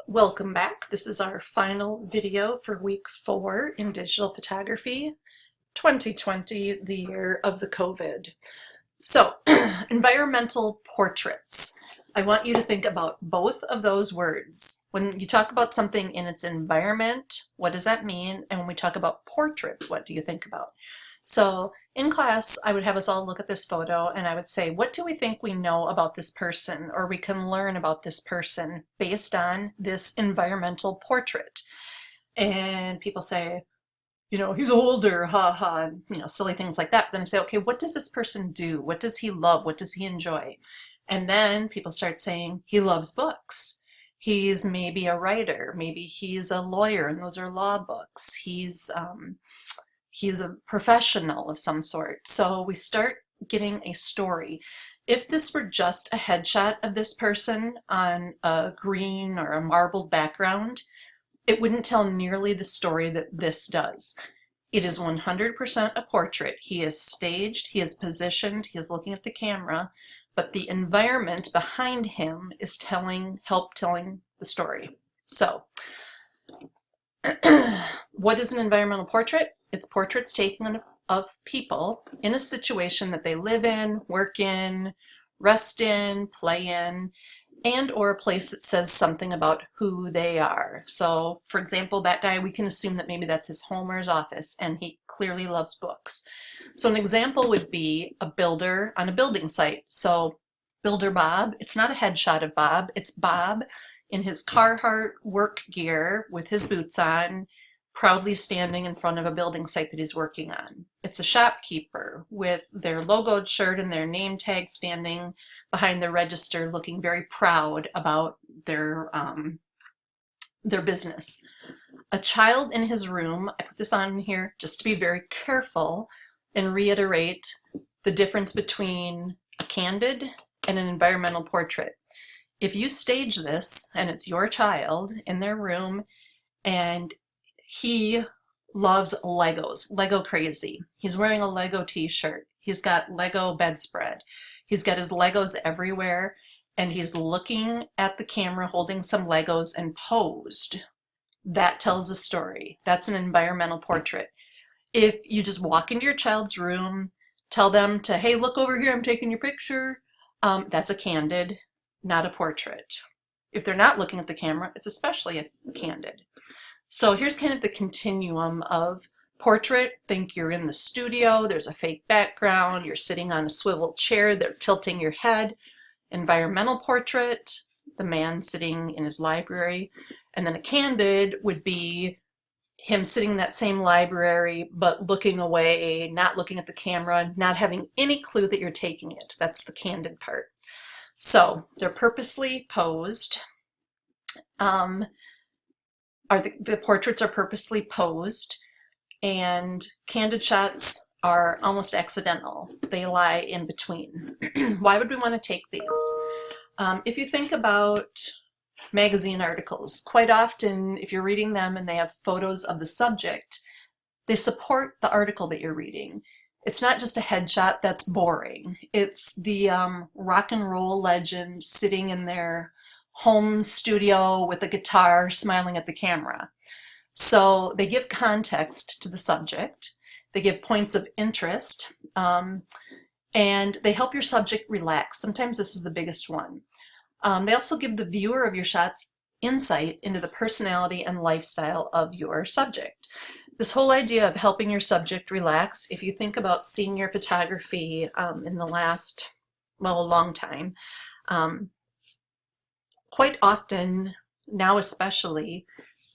Welcome back. This is our final video for week 4 in digital photography, 2020, the year of the COVID. So, environmental portraits. I want you to think about both of those words. When you talk about something in its environment, what does that mean? And when we talk about portraits, what do you think about? So in class, I would have us all look at this photo and I would say, what do we think we know about this person, or we can learn about this person based on this environmental portrait? And people say, he's older, ha ha, silly things like that. But then I say, okay, what does this person do? What does he love? What does he enjoy? And then people start saying, he loves books. He's maybe a writer. Maybe he's a lawyer, and those are law books. He's a professional of some sort. So we start getting a story. If this were just a headshot of this person on a green or a marbled background, it wouldn't tell nearly the story that this does. It is 100% a portrait. He is staged, he is positioned, he is looking at the camera, but the environment behind him is help telling the story. So, what is an environmental portrait? It's portraits taken of people in a situation that they live in, work in, rest in, play in, and or a place that says something about who they are. So, for example, that guy, we can assume that maybe that's his home or his office, and he clearly loves books. So an example would be a builder on a building site. So Builder Bob, it's not a headshot of Bob, it's Bob in his Carhartt work gear with his boots on, proudly standing in front of a building site that he's working on. It's a shopkeeper with their logoed shirt and their name tag standing behind the register, looking very proud about their business. A child in his room, I put this on here just to be very careful and reiterate the difference between a candid and an environmental portrait. If you stage this and it's your child in their room and he loves Legos, Lego crazy. He's wearing a Lego t-shirt. He's got Lego bedspread. He's got his Legos everywhere, and he's looking at the camera holding some Legos and posed. That tells a story. That's an environmental portrait. If you just walk into your child's room, tell them to, hey, look over here, I'm taking your picture, that's a candid, not a portrait. If they're not looking at the camera, it's especially a candid. So here's kind of the continuum of portrait. Think you're in the studio, there's a fake background, you're sitting on a swivel chair, they're tilting your head. Environmental portrait, the man sitting in his library. And then a candid would be him sitting in that same library, but looking away, not looking at the camera, not having any clue that you're taking it. That's the candid part. So they're purposely posed. The portraits are purposely posed, and candid shots are almost accidental. They lie in between. Why would we want to take these? If you think about magazine articles, quite often if you're reading them and they have photos of the subject, they support the article that you're reading. It's not just a headshot that's boring. It's the rock and roll legend sitting in their home studio with a guitar smiling at the camera. So they give context to the subject, they give points of interest, and they help your subject relax. Sometimes this is the biggest one. They also give the viewer of your shots insight into the personality and lifestyle of your subject. This whole idea of helping your subject relax, if you think about senior photography in the last, a long time, quite often, now especially,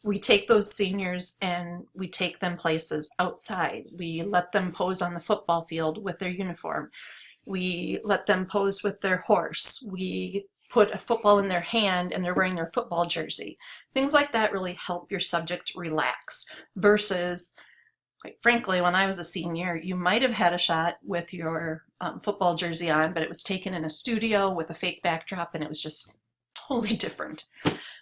we take those seniors and we take them places outside. We let them pose on the football field with their uniform. We let them pose with their horse. We put a football in their hand and they're wearing their football jersey. Things like that really help your subject relax. Versus, quite frankly, when I was a senior, you might have had a shot with your football jersey on, but it was taken in a studio with a fake backdrop and it was just totally different.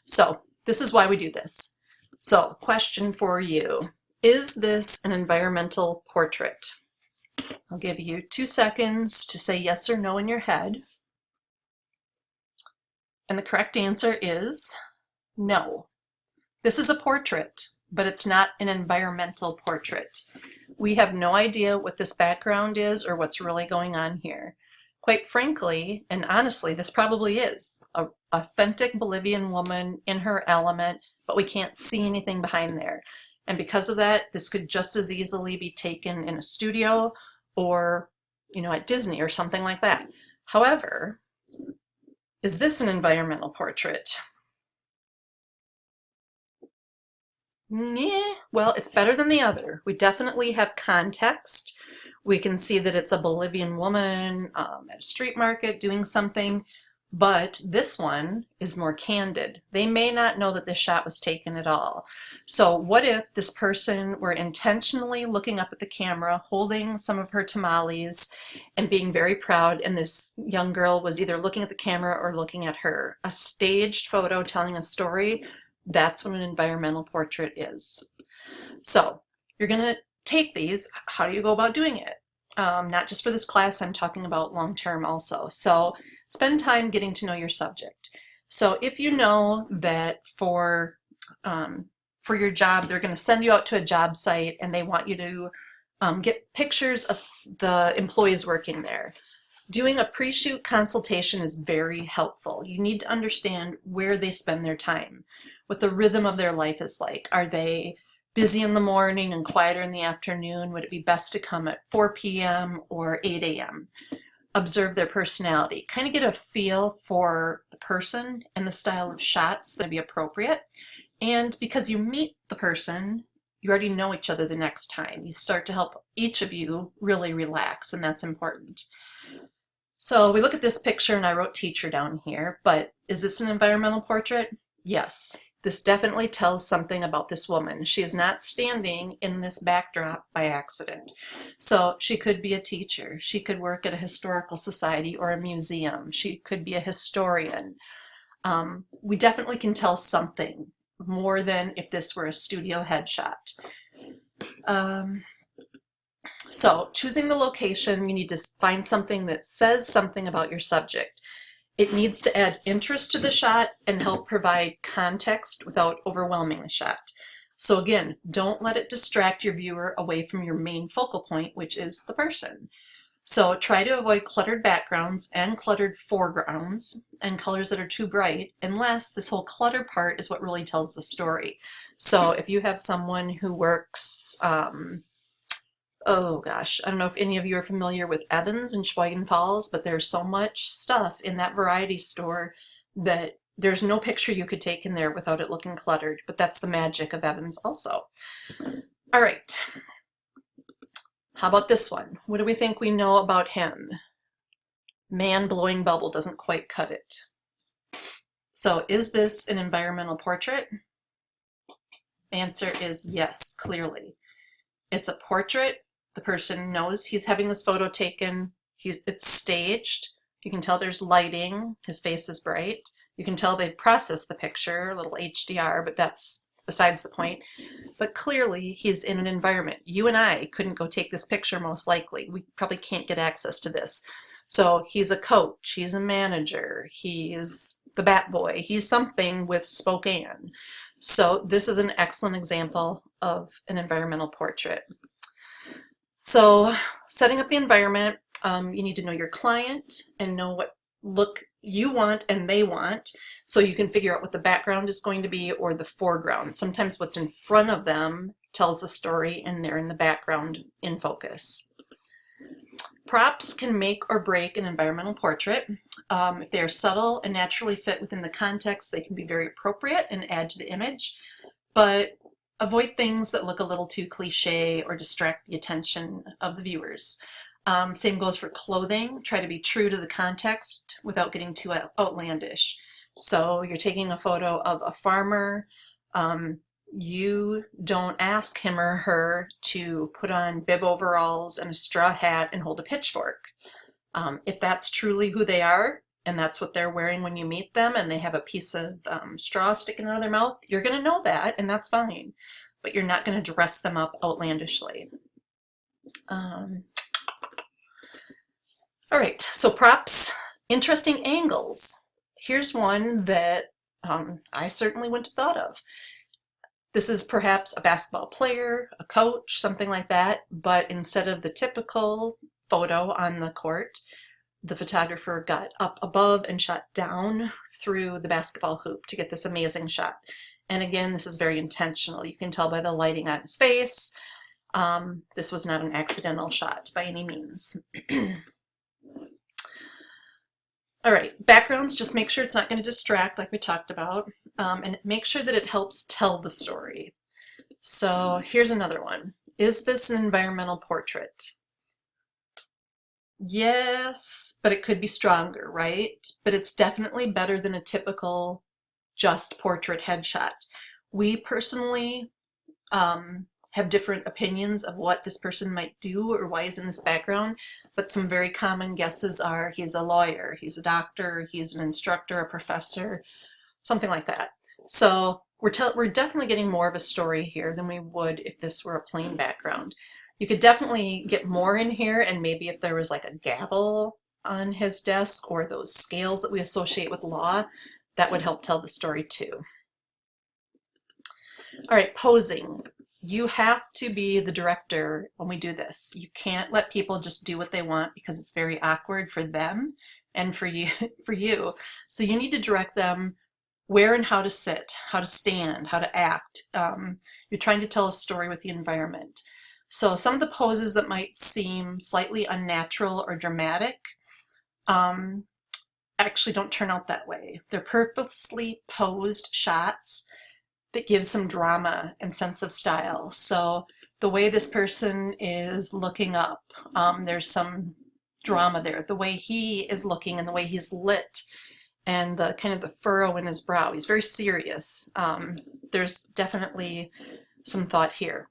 So this is why we do this. So question for you, is this an environmental portrait? I'll give you 2 seconds to say yes or no in your head. And the correct answer is No. This is a portrait, but it's not an environmental portrait. We have no idea what this background is or what's really going on here. Quite frankly, and honestly, this probably is an authentic Bolivian woman in her element, but we can't see anything behind there. And because of that, this could just as easily be taken in a studio or, at Disney or something like that. However, is this an environmental portrait? Yeah, well, it's better than the other. We definitely have context. We can see that it's a Bolivian woman at a street market doing something, but this one is more candid. They may not know that this shot was taken at all. So what if this person were intentionally looking up at the camera, holding some of her tamales and being very proud, and this young girl was either looking at the camera or looking at her? A staged photo telling a story, that's what an environmental portrait is. So you're going to take these. How do you go about doing it? Not just for this class, I'm talking about long-term also. So spend time getting to know your subject. So if you know that for your job, they're going to send you out to a job site and they want you to get pictures of the employees working there. Doing a pre-shoot consultation is very helpful. You need to understand where they spend their time, what the rhythm of their life is like. Are they busy in the morning and quieter in the afternoon? Would it be best to come at 4 p.m. or 8 a.m.? Observe their personality. Kind of get a feel for the person and the style of shots that would be appropriate. And because you meet the person, you already know each other the next time. You start to help each of you really relax, and that's important. So we look at this picture, and I wrote teacher down here, but is this an environmental portrait? Yes. This definitely tells something about this woman. She is not standing in this backdrop by accident. So she could be a teacher. She could work at a historical society or a museum. She could be a historian. We definitely can tell something more than if this were a studio headshot. So choosing the location, you need to find something that says something about your subject. It needs to add interest to the shot and help provide context without overwhelming the shot. So again, don't let it distract your viewer away from your main focal point, which is the person. So try to avoid cluttered backgrounds and cluttered foregrounds and colors that are too bright, unless this whole clutter part is what really tells the story. So if you have someone who works, oh gosh, I don't know if any of you are familiar with Evans in Sheboygan Falls, but there's so much stuff in that variety store that there's no picture you could take in there without it looking cluttered, but that's the magic of Evans also. All right. How about this one? What do we think we know about him? Man blowing bubble doesn't quite cut it. So is this an environmental portrait? Answer is yes, clearly. It's a portrait. The person knows he's having this photo taken. It's staged. You can tell there's lighting. His face is bright. You can tell they've processed the picture, a little HDR, but that's besides the point. But clearly he's in an environment. You and I couldn't go take this picture most likely. We probably can't get access to this. So he's a coach, he's a manager, he's the bat boy, he's something with Spokane. So this is an excellent example of an environmental portrait. So setting up the environment, you need to know your client and know what look you want and they want, so you can figure out what the background is going to be or the foreground. Sometimes what's in front of them tells the story and they're in the background in focus. Props can make or break an environmental portrait. If they are subtle and naturally fit within the context, they can be very appropriate and add to the image, but avoid things that look a little too cliche or distract the attention of the viewers. Same goes for clothing. Try to be true to the context without getting too outlandish. So you're taking a photo of a farmer. You don't ask him or her to put on bib overalls and a straw hat and hold a pitchfork. If that's truly who they are, and that's what they're wearing when you meet them, and they have a piece of straw sticking out of their mouth, you're going to know that, and that's fine. But you're not going to dress them up outlandishly. All right, so props, interesting angles. Here's one that I certainly wouldn't have thought of. This is perhaps a basketball player, a coach, something like that, but instead of the typical photo on the court, the photographer got up above and shot down through the basketball hoop to get this amazing shot. And again, this is very intentional. You can tell by the lighting on his face. This was not an accidental shot by any means. All right, backgrounds, just make sure it's not going to distract like we talked about, and make sure that it helps tell the story. So here's another one. Is this an environmental portrait? Yes, but it could be stronger, right? But it's definitely better than a typical just portrait headshot. We personally have different opinions of what this person might do or why he's in this background, but some very common guesses are he's a lawyer, he's a doctor, he's an instructor, a professor, something like that. So we're definitely getting more of a story here than we would if this were a plain background. You could definitely get more in here, and maybe if there was like a gavel on his desk or those scales that we associate with law, that would help tell the story too. All right, posing. You have to be the director when we do this. You can't let people just do what they want because it's very awkward for them and for you. So you need to direct them where and how to sit, how to stand, how to act. You're trying to tell a story with the environment. So some of the poses that might seem slightly unnatural or dramatic actually don't turn out that way. They're purposely posed shots that give some drama and sense of style. So the way this person is looking up, there's some drama there. The way he is looking and the way he's lit and the kind of the furrow in his brow. He's very serious. There's definitely some thought here.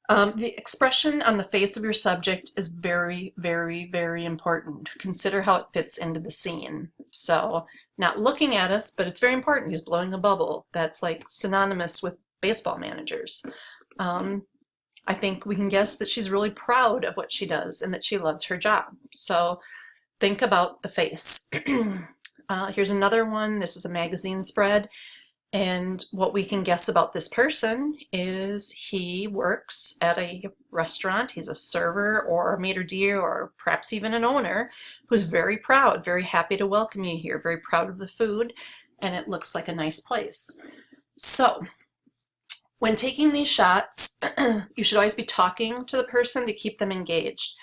The expression on the face of your subject is very, very, very important. Consider how it fits into the scene. So not looking at us, but it's very important. He's blowing a bubble. That's like synonymous with baseball managers. I think we can guess that she's really proud of what she does and that she loves her job. So think about the face. Here's another one. This is a magazine spread. And what we can guess about this person is he works at a restaurant. He's a server or a maitre d' or perhaps even an owner who's very proud, very happy to welcome you here, very proud of the food, and it looks like a nice place. So when taking these shots, you should always be talking to the person to keep them engaged.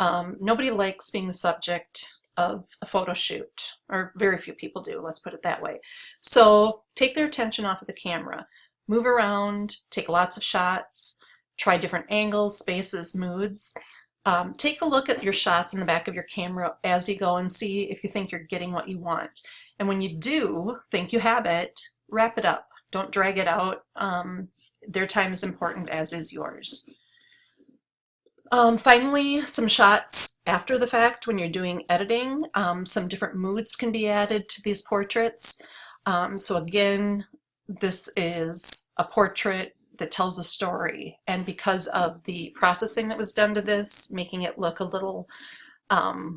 Nobody likes being the subject of a photo shoot, or very few people do, let's put it that way. So take their attention off of the camera, move around, take lots of shots, try different angles, spaces, moods. Take a look at your shots in the back of your camera as you go and see if you think you're getting what you want. And when you do think you have it, wrap it up. Don't drag it out. Their time is important, as is yours. Finally, some shots after the fact when you're doing editing. Some different moods can be added to these portraits. So again, this is a portrait that tells a story, and because of the processing that was done to this, making it look a little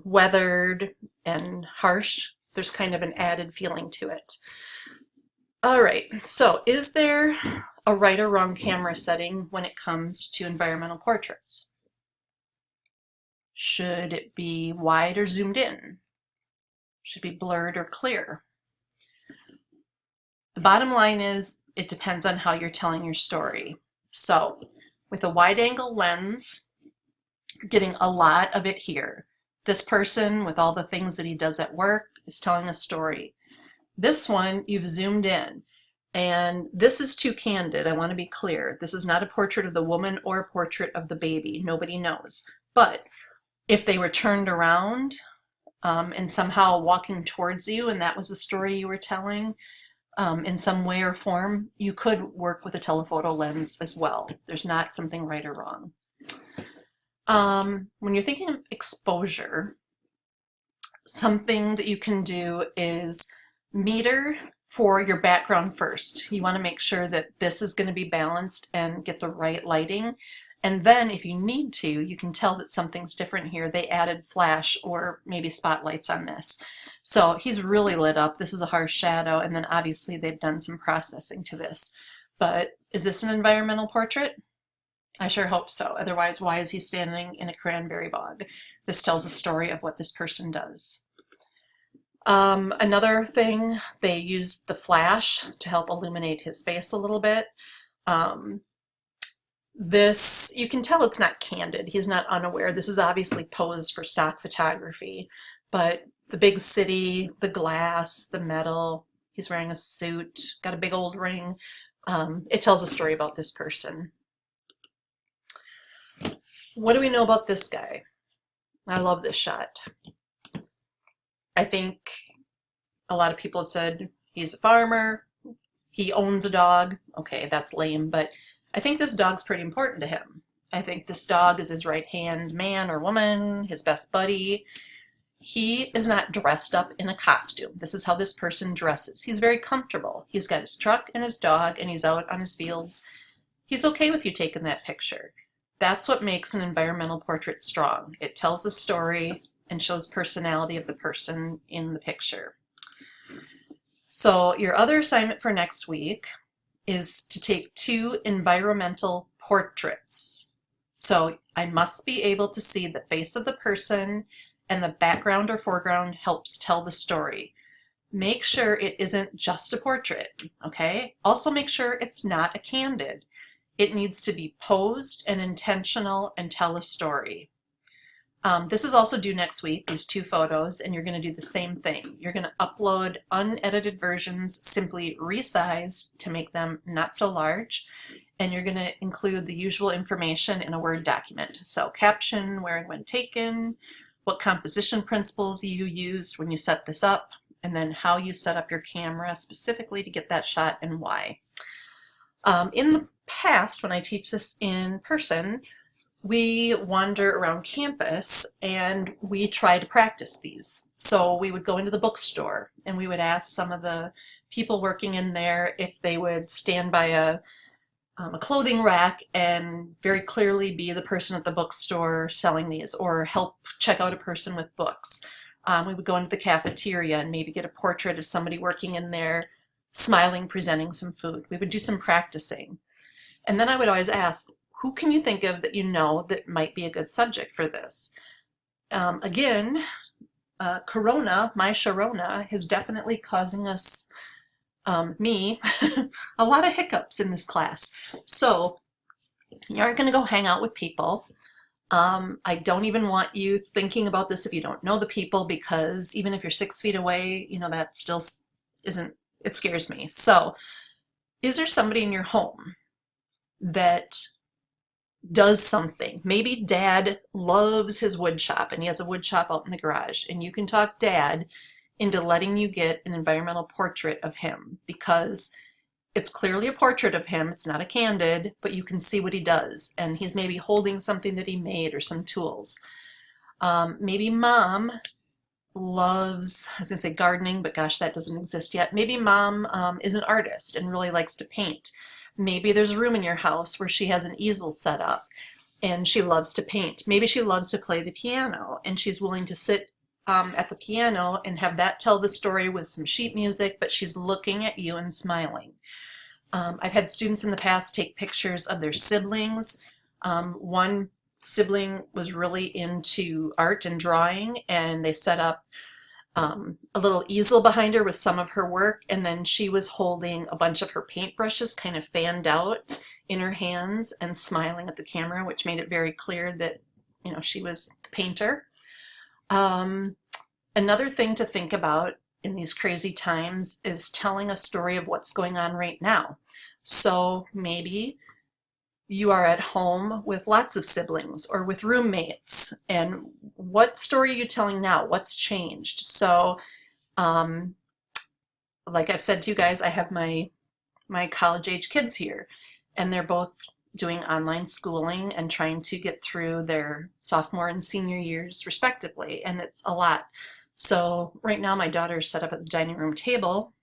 weathered and harsh, there's kind of an added feeling to it. All right, so is there a right or wrong camera setting when it comes to environmental portraits? Should it be wide or zoomed in? Should it be blurred or clear? The bottom line is it depends on how you're telling your story. So with a wide angle lens, you're getting a lot of it here. This person, with all the things that he does at work, is telling a story. This one, you've zoomed in. And this is too candid, I want to be clear. This is not a portrait of the woman or a portrait of the baby. Nobody knows. But if they were turned around and somehow walking towards you, and that was the story you were telling in some way or form, you could work with a telephoto lens as well. There's not something right or wrong. When you're thinking of exposure, something that you can do is meter for your background first. You want to make sure that this is going to be balanced and get the right lighting. And then if you need to, you can tell that something's different here. They added flash or maybe spotlights on this. So he's really lit up. This is a harsh shadow, and then obviously they've done some processing to this. But is this an environmental portrait? I sure hope so. Otherwise, why is he standing in a cranberry bog? This tells a story of what this person does. Another thing, they used the flash to help illuminate his face a little bit. This, you can tell it's not candid. He's not unaware. This is obviously posed for stock photography, but the big city, the glass, the metal, he's wearing a suit, got a big old ring. It tells a story about this person. What do we know about this guy? I love this shot. I think a lot of people have said he's a farmer, he owns a dog. Okay, that's lame, but I think this dog's pretty important to him. I think this dog is his right-hand man or woman, his best buddy. He is not dressed up in a costume. This is how this person dresses. He's very comfortable. He's got his truck and his dog, and he's out on his fields. He's okay with you taking that picture. That's what makes an environmental portrait strong. It tells a story and shows personality of the person in the picture. So your other assignment for next week is to take 2 environmental portraits. So I must be able to see the face of the person, and the background or foreground helps tell the story. Make sure it isn't just a portrait, okay? Also make sure it's not a candid. It needs to be posed and intentional and tell a story. This is also due next week, these 2 photos, and you're going to do the same thing. You're going to upload unedited versions, simply resized to make them not so large, and you're going to include the usual information in a Word document. So caption, where and when taken, what composition principles you used when you set this up, and then how you set up your camera specifically to get that shot and why. In the past, when I teach this in person, we wander around campus and we try to practice these. So we would go into the bookstore and we would ask some of the people working in there if they would stand by a clothing rack and very clearly be the person at the bookstore selling these, or help check out a person with books. We would go into the cafeteria and maybe get a portrait of somebody working in there, smiling, presenting some food. We would do some practicing. And then I would always ask, who can you think of that you know that might be a good subject for this? Again, Corona, my Sharona, is definitely causing us, me, a lot of hiccups in this class. So you aren't going to go hang out with people. I don't even want you thinking about this if you don't know the people, because even if you're 6 feet away, you know, that still isn't, it scares me. So is there somebody in your home that does something? Maybe dad loves his wood shop and he has a wood shop out in the garage, and you can talk dad into letting you get an environmental portrait of him, because it's clearly a portrait of him. It's not a candid, but you can see what he does, and he's maybe holding something that he made or some tools. Maybe mom loves, I was gonna say gardening, but gosh, that doesn't exist yet. Maybe mom is an artist and really likes to paint. Maybe there's a room in your house where she has an easel set up and she loves to paint. Maybe she loves to play the piano and she's willing to sit at the piano and have that tell the story with some sheet music, but she's looking at you and smiling. I've had students in the past take pictures of their siblings. One sibling was really into art and drawing, and they set up a little easel behind her with some of her work, and then she was holding a bunch of her paintbrushes kind of fanned out in her hands and smiling at the camera, which made it very clear that, you know, she was the painter. Another thing to think about in these crazy times is telling a story of what's going on right now. So maybe you are at home with lots of siblings or with roommates, and what story are you telling now? What's changed? So like I've said to you guys, I have my college age kids here, and they're both doing online schooling and trying to get through their sophomore and senior years respectively, and it's a lot. So right now my daughter's set up at the dining room table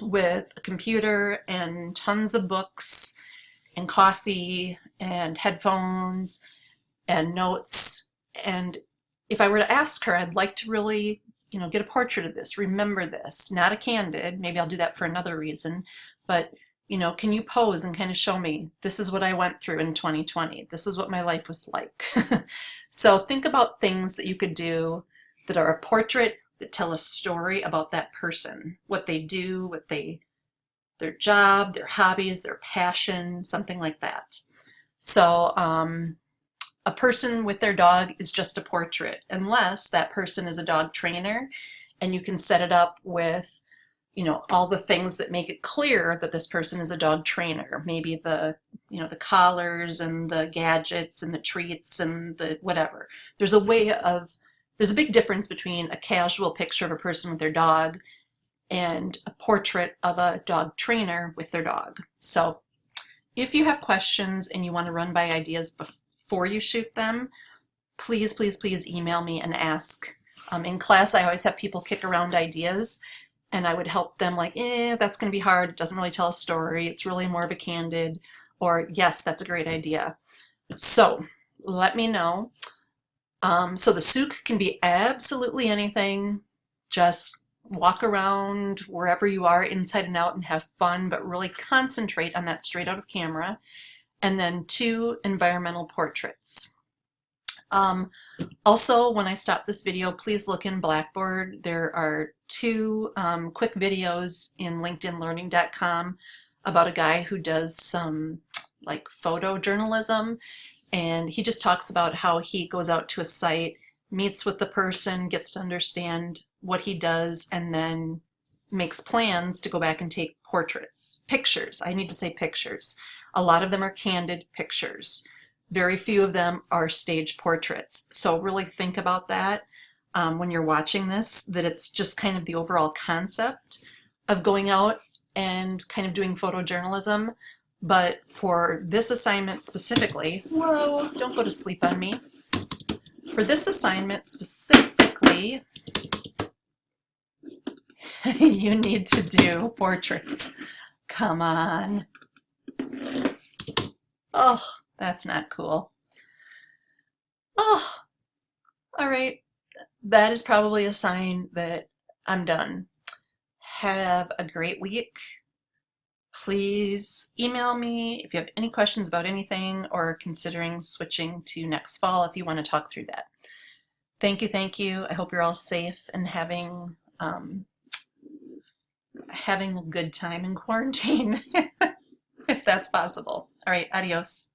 with a computer and tons of books and coffee and headphones and notes. And if I were to ask her, I'd like to really get a portrait of this, remember this, not a candid, maybe I'll do that for another reason, but can you pose and kind of show me, this is what I went through in 2020, this is what my life was like. So think about things that you could do that are a portrait, that tell a story about that person, what they do, their job, their hobbies, their passion, something like that. So a person with their dog is just a portrait, unless that person is a dog trainer and you can set it up with, all the things that make it clear that this person is a dog trainer. Maybe the collars and the gadgets and the treats and the whatever. There's a big difference between a casual picture of a person with their dog and a portrait of a dog trainer with their dog. So if you have questions and you want to run by ideas before you shoot them, please, please, please email me and ask. In class, I always have people kick around ideas, and I would help them like, that's going to be hard. It doesn't really tell a story. It's really more of a candid, or yes, that's a great idea. So let me know. So the souk can be absolutely anything. Just walk around wherever you are, inside and out, and have fun, but really concentrate on that straight out of camera. And then 2 environmental portraits. Also, when I stop this video, please look in Blackboard. There are 2 quick videos in linkedinlearning.com about a guy who does some like photojournalism, and he just talks about how he goes out to a site, meets with the person, gets to understand what he does, and then makes plans to go back and take pictures. I need to say pictures. A lot of them are candid pictures. Very few of them are stage portraits. So really think about that when you're watching this, that it's just kind of the overall concept of going out and kind of doing photojournalism. But for this assignment specifically, whoa, don't go to sleep on me. For this assignment specifically, you need to do portraits. Come on. Oh, that's not cool. Oh, all right. That is probably a sign that I'm done. Have a great week. Please email me if you have any questions about anything, or considering switching to next fall if you want to talk through that. Thank you, thank you. I hope you're all safe and having a good time in quarantine, if that's possible. All right, adios.